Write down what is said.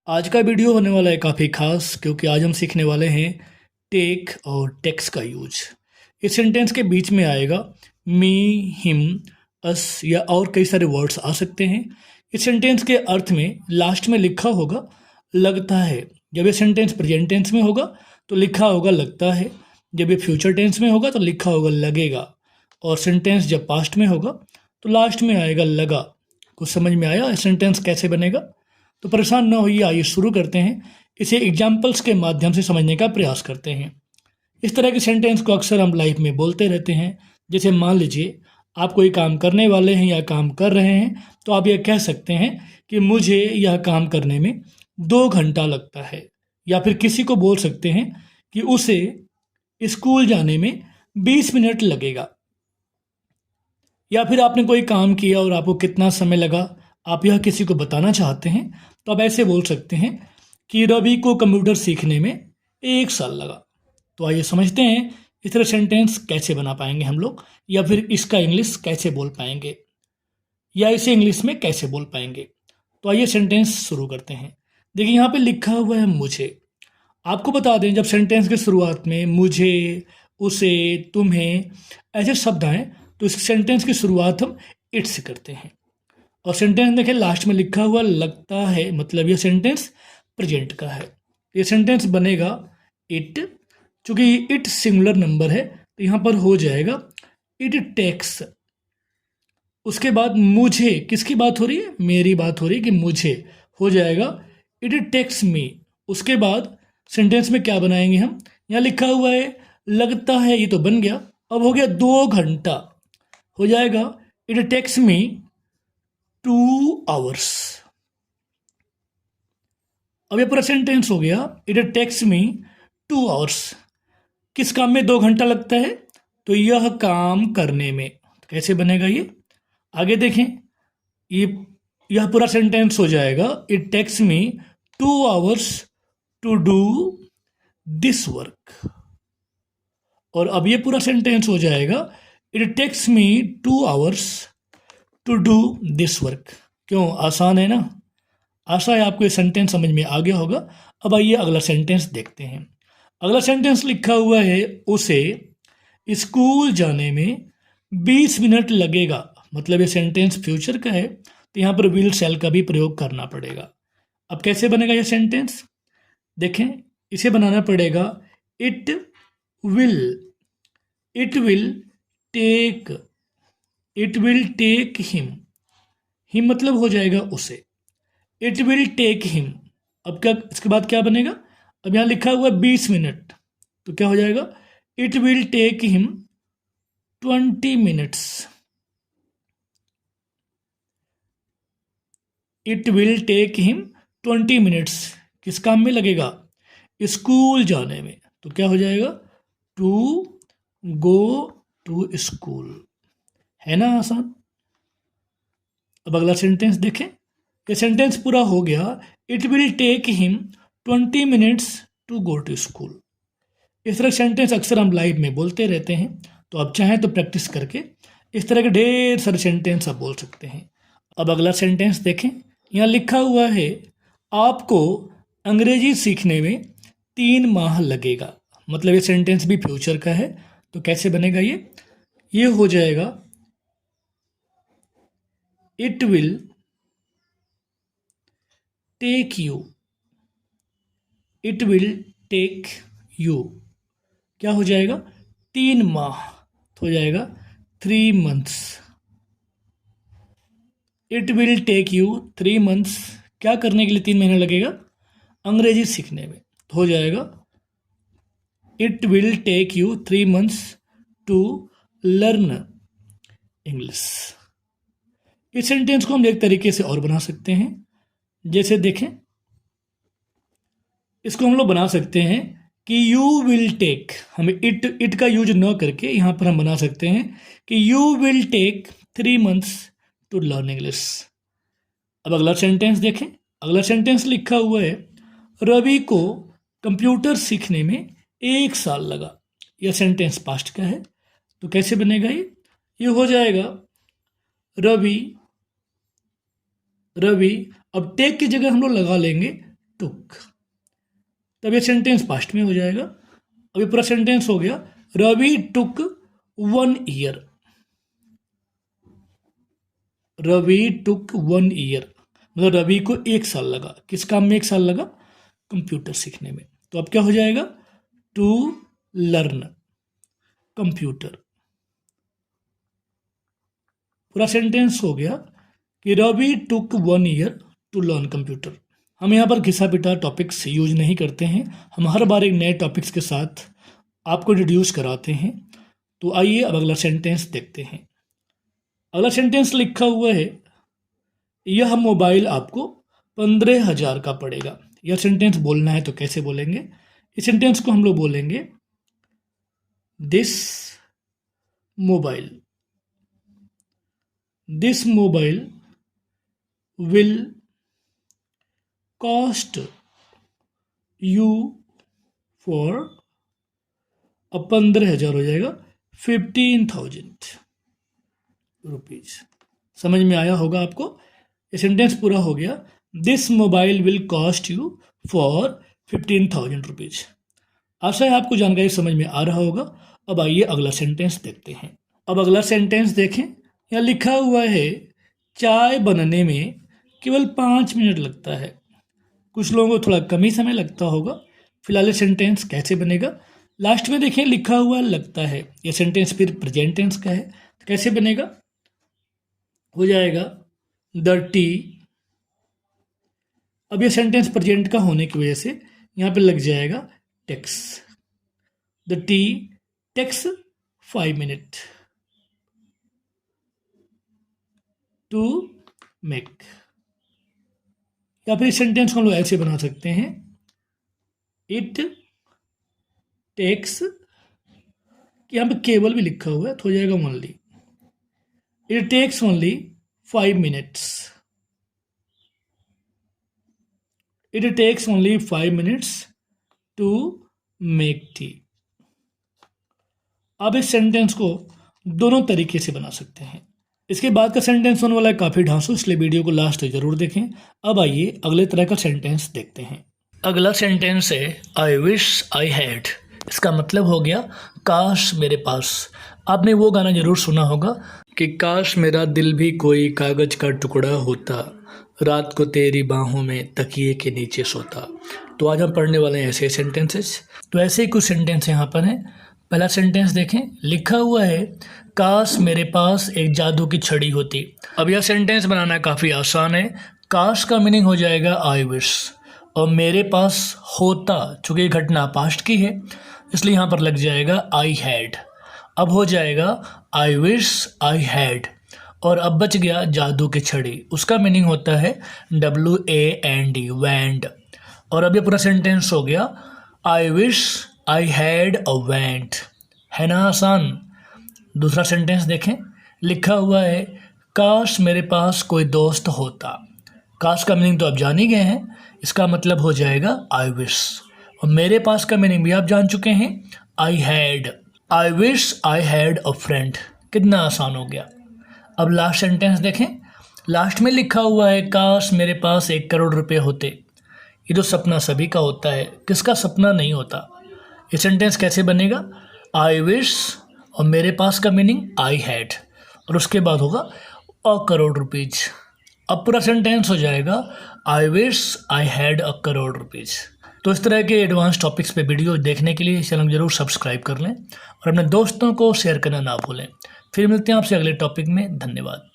आज का वीडियो होने वाला है काफ़ी खास क्योंकि आज हम सीखने वाले हैं टेक और टेक्स का यूज। इस सेंटेंस के बीच में आएगा मी, हिम, अस या और कई सारे वर्ड्स आ सकते हैं। इस सेंटेंस के अर्थ में लास्ट में लिखा होगा लगता है। जब ये सेंटेंस प्रेजेंट टेंस में होगा तो लिखा होगा लगता है। जब ये फ्यूचर टेंस में होगा तो लिखा होगा लगेगा। और सेंटेंस जब पास्ट में होगा तो लास्ट में आएगा लगा। कुछ समझ में आया सेंटेंस कैसे बनेगा? तो परेशान न होइए, आइए शुरू करते हैं। इसे एग्जाम्पल्स के माध्यम से समझने का प्रयास करते हैं। इस तरह के सेंटेंस को अक्सर हम लाइफ में बोलते रहते हैं। जैसे मान लीजिए आप कोई काम करने वाले हैं या काम कर रहे हैं तो आप यह कह सकते हैं कि मुझे यह काम करने में 2 घंटा लगता है। या फिर किसी को बोल सकते हैं कि उसे स्कूल जाने में 20 मिनट लगेगा। या फिर आपने कोई काम किया और आपको कितना समय लगा, आप यह किसी को बताना चाहते हैं तो आप ऐसे बोल सकते हैं कि रवि को कंप्यूटर सीखने में 1 साल लगा। तो आइए समझते हैं इस तरह सेंटेंस कैसे बना पाएंगे हम लोग, या फिर इसका इंग्लिश कैसे बोल पाएंगे, या इसे इंग्लिश में कैसे बोल पाएंगे। तो आइए सेंटेंस शुरू करते हैं। देखिए यहाँ पे लिखा हुआ है मुझे। आपको बता दें, जब सेंटेंस के शुरुआत में मुझे, उसे, तुम्हें ऐसे शब्द आए तो इस सेंटेंस की शुरुआत हम इट से करते हैं। और सेंटेंस देखें लास्ट में लिखा हुआ लगता है, मतलब ये सेंटेंस प्रेजेंट का है। ये सेंटेंस बनेगा इट। चूंकि इट सिंगुलर नंबर है तो यहाँ पर हो जाएगा इट टेक्स। उसके बाद मुझे, किसकी बात हो रही है? मेरी बात हो रही है कि मुझे, हो जाएगा इट टेक्स मी। उसके बाद सेंटेंस में क्या बनाएंगे हम? यहाँ लिखा हुआ है लगता है, ये तो बन गया। अब हो गया 2 घंटा, हो जाएगा इट टेक्स मी 2 आवर्स। अब ये पूरा सेंटेंस हो गया इट टेक्स मी 2 आवर्स। किस काम में 2 घंटा लगता है? तो यह काम करने में। तो कैसे बनेगा ये? आगे देखें, ये यह पूरा सेंटेंस हो जाएगा it takes me 2 hours to do this work. और अब ये पूरा सेंटेंस हो जाएगा it takes me 2 hours to do this work. क्यों? आसान है ना? आशा है आपको ये सेंटेंस समझ में आ गया होगा। अब आइए अगला सेंटेंस देखते हैं। अगला सेंटेंस लिखा हुआ है उसे स्कूल जाने में 20 मिनट लगेगा। मतलब ये सेंटेंस फ्यूचर का है तो यहाँ पर विल शैल का भी प्रयोग करना पड़ेगा। अब कैसे बनेगा ये सेंटेंस? देखें, इसे बनाना पड़ेगा it will. It will take, it will take him. Him मतलब हो जाएगा उसे। It will take him. अब क्या, इसके बाद क्या बनेगा? अब यहाँ लिखा हुआ है 20 मिनट, तो क्या हो जाएगा? It will take him 20 minutes. It will take him 20 minutes. किस काम में लगेगा? स्कूल जाने में। तो क्या हो जाएगा? To go to school. है ना आसान? अब अगला सेंटेंस देखें। ये सेंटेंस पूरा हो गया it will take him 20 minutes to go to school. इस तरह सेंटेंस अक्सर हम लाइव में बोलते रहते हैं, तो आप चाहें तो प्रैक्टिस करके इस तरह के ढेर सारे सेंटेंस आप बोल सकते हैं। अब अगला सेंटेंस देखें। यहाँ लिखा हुआ है आपको अंग्रेजी सीखने में 3 माह लगेगा। मतलब ये सेंटेंस भी फ्यूचर का है, तो कैसे बनेगा ये हो जाएगा it will take you. It will take you क्या हो जाएगा? 3 माह, तो हो जाएगा 3 months. It will take you 3 months. क्या करने के लिए 3 महीने लगेगा? अंग्रेजी सीखने में। तो हो जाएगा it will take you 3 months to learn English. इस सेंटेंस को हम एक तरीके से और बना सकते हैं। जैसे देखें, इसको हम लोग बना सकते हैं कि यू विल टेक, हमें इट का यूज न करके यहाँ पर हम बना सकते हैं कि you will take 3 months to learn English. अब अगला सेंटेंस देखें। अगला सेंटेंस लिखा हुआ है रवि को कंप्यूटर सीखने में 1 साल लगा। यह सेंटेंस पास्ट का है, तो कैसे बनेगा ये हो जाएगा रवि। रवि, अब टेक की जगह हम लोग लगा लेंगे टुक, तब ये सेंटेंस पास्ट में हो जाएगा। अब ये पूरा सेंटेंस हो गया, Ravi took 1 year. Ravi took 1 year मतलब रवि को 1 साल लगा। किस काम में 1 साल लगा? कंप्यूटर सीखने में। तो अब क्या हो जाएगा? To learn computer. पूरा सेंटेंस हो गया कि Ravi took 1 year to learn computer. हम यहाँ पर घिसा पिटा टॉपिक्स यूज नहीं करते हैं, हम हर बार एक नए टॉपिक्स के साथ आपको इंट्रोड्यूस कराते हैं। तो आइए अब अगला सेंटेंस देखते हैं। अगला सेंटेंस लिखा हुआ है, यह मोबाइल आपको 15,000 का पड़ेगा। यह सेंटेंस बोलना है तो कैसे बोलेंगे? इस सेंटेंस को हम लोग बोलेंगे this mobile will cost you for, अब 15,000 हो जाएगा 15,000 रुपीज। समझ में आया होगा आपको? ये सेंटेंस पूरा हो गया, this mobile will cost you for 15,000 rupees. आशा है आपको जानकारी समझ में आ रहा होगा। अब आइए अगला सेंटेंस देखते हैं। अब अगला सेंटेंस देखें, यहाँ लिखा हुआ है, चाय बनने में केवल 5 मिनट लगता है। कुछ लोगों को थोड़ा कम ही समय लगता होगा। फिलहाल ये सेंटेंस कैसे बनेगा? लास्ट में देखें लिखा हुआ लगता है, ये सेंटेंस फिर प्रेजेंट टेंस का है, तो कैसे बनेगा? हो जाएगा द टी। अब ये सेंटेंस प्रेजेंट का होने की वजह से यहाँ पे लग जाएगा takes. The tea takes 5 minute to make. या फिर इस सेंटेंस को हम लोग ऐसे बना सकते हैं, इट टेक्स, यहाँ पे केवल भी लिखा हुआ है तो हो जाएगा only. It takes only 5 minutes. It takes only 5 minutes to make tea. आप इस सेंटेंस को दोनों तरीके से बना सकते हैं। इसके बाद का सेंटेंस होने वाला है काफ़ी ढांसू, इसलिए वीडियो को लास्ट तक जरूर देखें। अब आइए अगले तरह का सेंटेंस देखते हैं। अगला सेंटेंस है आई विश आई हैड। इसका मतलब हो गया काश मेरे पास। आपने वो गाना जरूर सुना होगा कि काश मेरा दिल भी कोई कागज का टुकड़ा होता, रात को तेरी बाहों में तकिए के नीचे सोता। तो आज हम पढ़ने वाले हैं ऐसे सेंटेंसेस। तो ऐसे ही कुछ सेंटेंस यहाँ पर हैं। पहला सेंटेंस देखें, लिखा हुआ है काश मेरे पास एक जादू की छड़ी होती। अब यह सेंटेंस बनाना काफ़ी आसान है। काश का मीनिंग हो जाएगा आई विश, और मेरे पास होता, चूँकि घटना पास्ट की है इसलिए यहाँ पर लग जाएगा आई हैड। अब हो जाएगा आई विश आई हैड, और अब बच गया जादू की छड़ी। उसका मीनिंग होता है WAND, वैंड। और अब ये पूरा सेंटेंस हो गया I wish I had a wand. है ना आसान? दूसरा सेंटेंस देखें, लिखा हुआ है काश मेरे पास कोई दोस्त होता। काश का मीनिंग तो आप जान ही गए हैं, इसका मतलब हो जाएगा आई विश, और मेरे पास का मीनिंग भी आप जान चुके हैं, I had. I wish I had a friend. कितना आसान हो गया। अब लास्ट सेंटेंस देखें, लास्ट में लिखा हुआ है काश मेरे पास 1 करोड़ रुपए होते। ये तो सपना सभी का होता है, किसका सपना नहीं होता? ये सेंटेंस कैसे बनेगा? आई विश और मेरे पास का मीनिंग आई हैड, और उसके बाद होगा 1 करोड़ रुपीज। अब पूरा सेंटेंस हो जाएगा I wish I had 1 crore rupees. तो इस तरह के एडवांस टॉपिक्स पे वीडियो देखने के लिए चैनल जरूर सब्सक्राइब कर लें और अपने दोस्तों को शेयर करना ना भूलें। फिर मिलते हैं आपसे अगले टॉपिक में। धन्यवाद।